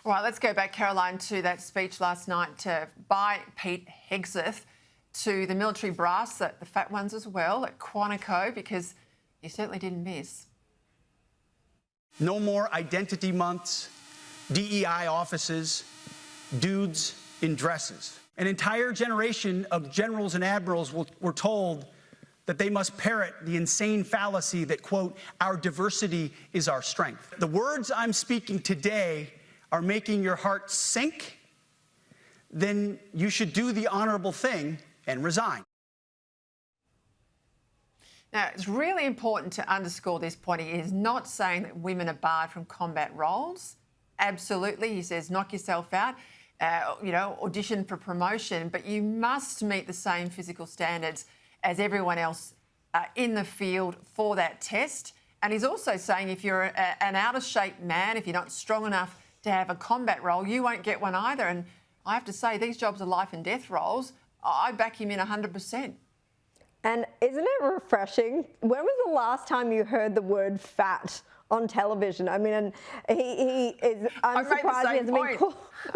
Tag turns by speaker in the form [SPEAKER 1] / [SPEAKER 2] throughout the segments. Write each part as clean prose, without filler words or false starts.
[SPEAKER 1] Right, let's go back, Caroline, to that speech last night by Pete Hegseth to the military brass, the fat ones as well, at Quantico, because he certainly didn't miss.
[SPEAKER 2] No more identity months, DEI offices, dudes in dresses. An entire generation of generals and admirals were told that they must parrot the insane fallacy that, quote, our diversity is our strength. The words I'm speaking today are making your heart sink, then you should do the honorable thing and resign.
[SPEAKER 1] Now, it's really important to underscore this point. He is not saying that women are barred from combat roles. Absolutely. He says, knock yourself out, audition for promotion, but you must meet the same physical standards as everyone else in the field for that test. And he's also saying if you're an out-of-shape man, if you're not strong enough to have a combat role, you won't get one either. And I have to say, these jobs are life and death roles. I back him in 100%.
[SPEAKER 3] And isn't it refreshing? When was the last time you heard the word fat on television? I mean, and he is, I'm surprised he hasn't been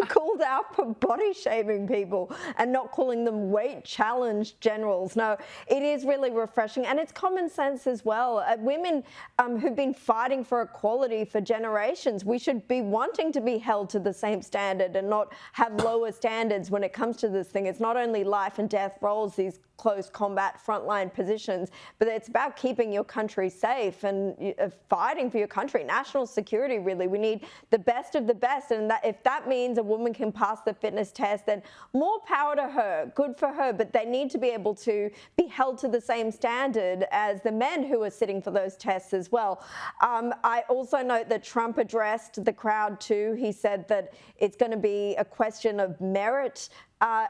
[SPEAKER 3] called out for body shaming people and not calling them weight challenge generals. No, it is really refreshing, and it's common sense as well. Women who've been fighting for equality for generations, we should be wanting to be held to the same standard and not have lower standards when it comes to this thing. It's not only life and death roles, these close combat frontline positions, but it's about keeping your country safe and fighting for your country, national security, really. We need the best of the best, and that if that means a woman can pass the fitness test, then more power to her, good for her, but they need to be able to be held to the same standard as the men who are sitting for those tests as well. I also note that Trump addressed the crowd too. He said that it's going to be a question of merit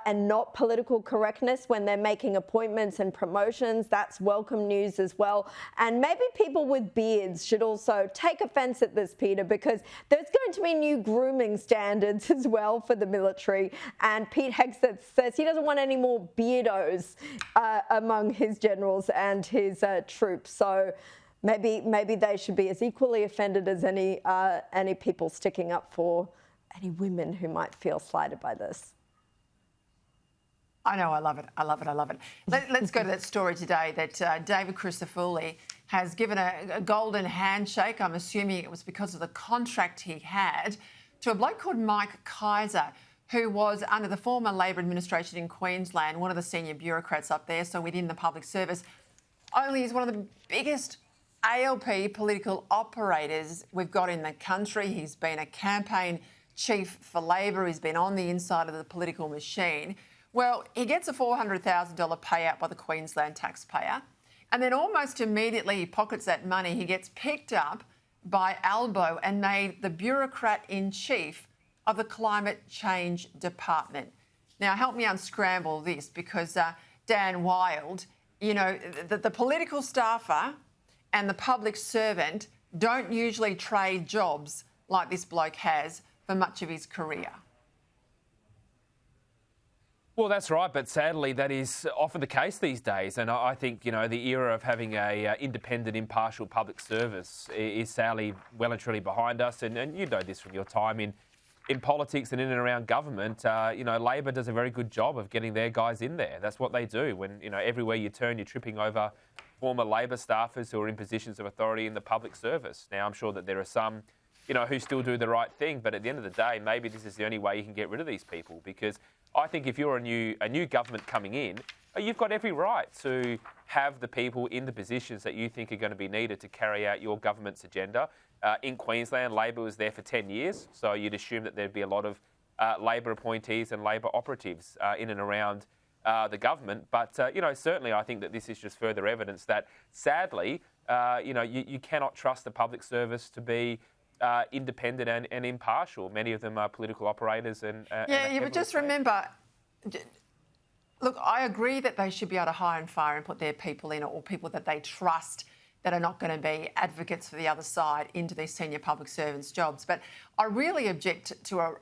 [SPEAKER 3] and not political correctness when they're making appointments and promotions. That's welcome news as well. And maybe people with beards should also take offence at this, Peter, because there's going to be new grooming standards as well for the military. And Pete Hegseth says he doesn't want any more beardos among his generals and his troops. So maybe they should be as equally offended as any people sticking up for any women who might feel slighted by this.
[SPEAKER 1] I know, I love it. I love it. I love it. Let's go to that story today that David Christofouli has given a golden handshake. I'm assuming it was because of the contract he had to a bloke called Mike Kaiser, who was under the former Labor administration in Queensland, one of the senior bureaucrats up there, so within the public service. Only he's one of the biggest ALP political operators we've got in the country. He's been a campaign chief for Labor. He's been on the inside of the political machine. Well, he gets a $400,000 payout by the Queensland taxpayer, and then almost immediately he pockets that money. He gets picked up by Albo and made the bureaucrat-in-chief of the Climate Change Department. Now, help me unscramble this, because Dan Wilde, the political staffer and the public servant don't usually trade jobs like this bloke has for much of his career.
[SPEAKER 4] Well, that's right, but sadly that is often the case these days, and I think, the era of having a independent, impartial public service is sadly well and truly behind us, and you know this from your time in politics and in and around government. Labor does a very good job of getting their guys in there. That's what they do. When, everywhere you turn, you're tripping over former Labor staffers who are in positions of authority in the public service. Now, I'm sure that there are some who still do the right thing, but at the end of the day, maybe this is the only way you can get rid of these people, because I think if you're a new government coming in, you've got every right to have the people in the positions that you think are going to be needed to carry out your government's agenda. In Queensland, Labor was there for 10 years, so you'd assume that there'd be a lot of Labor appointees and Labor operatives in and around the government. But, certainly I think that this is just further evidence that, sadly, you cannot trust the public service to be independent and impartial. Many of them are political operators
[SPEAKER 1] but just remember, look, I agree that they should be able to hire and fire and put their people in, or people that they trust that are not going to be advocates for the other side, into these senior public servants' jobs. But I really object to a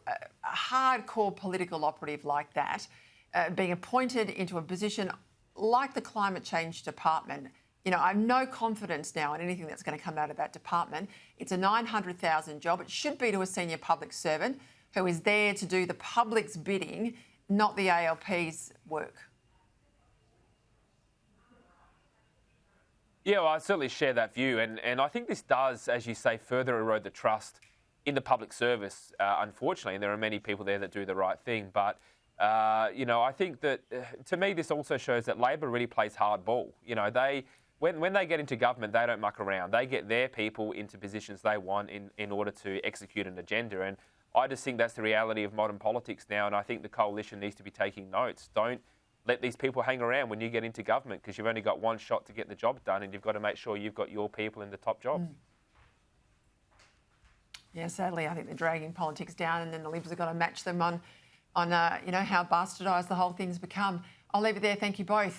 [SPEAKER 1] hardcore political operative like that being appointed into a position like the Climate Change Department. I have no confidence now in anything that's going to come out of that department. It's a $900,000 job. It should be to a senior public servant. who is there to do the public's bidding, not the ALP's work.
[SPEAKER 4] Yeah, well, I certainly share that view. And I think this does, as you say, further erode the trust in the public service, unfortunately. And there are many people there that do the right thing. But, I think that, to me, this also shows that Labor really plays hardball. When they get into government, they don't muck around. They get their people into positions they want in order to execute an agenda. And I just think that's the reality of modern politics now. And I think the coalition needs to be taking notes. Don't let these people hang around when you get into government, because you've only got one shot to get the job done, and you've got to make sure you've got your people in the top jobs.
[SPEAKER 1] Yeah, sadly, I think they're dragging politics down, and then the Libs have got to match them on how bastardised the whole thing's become. I'll leave it there. Thank you both.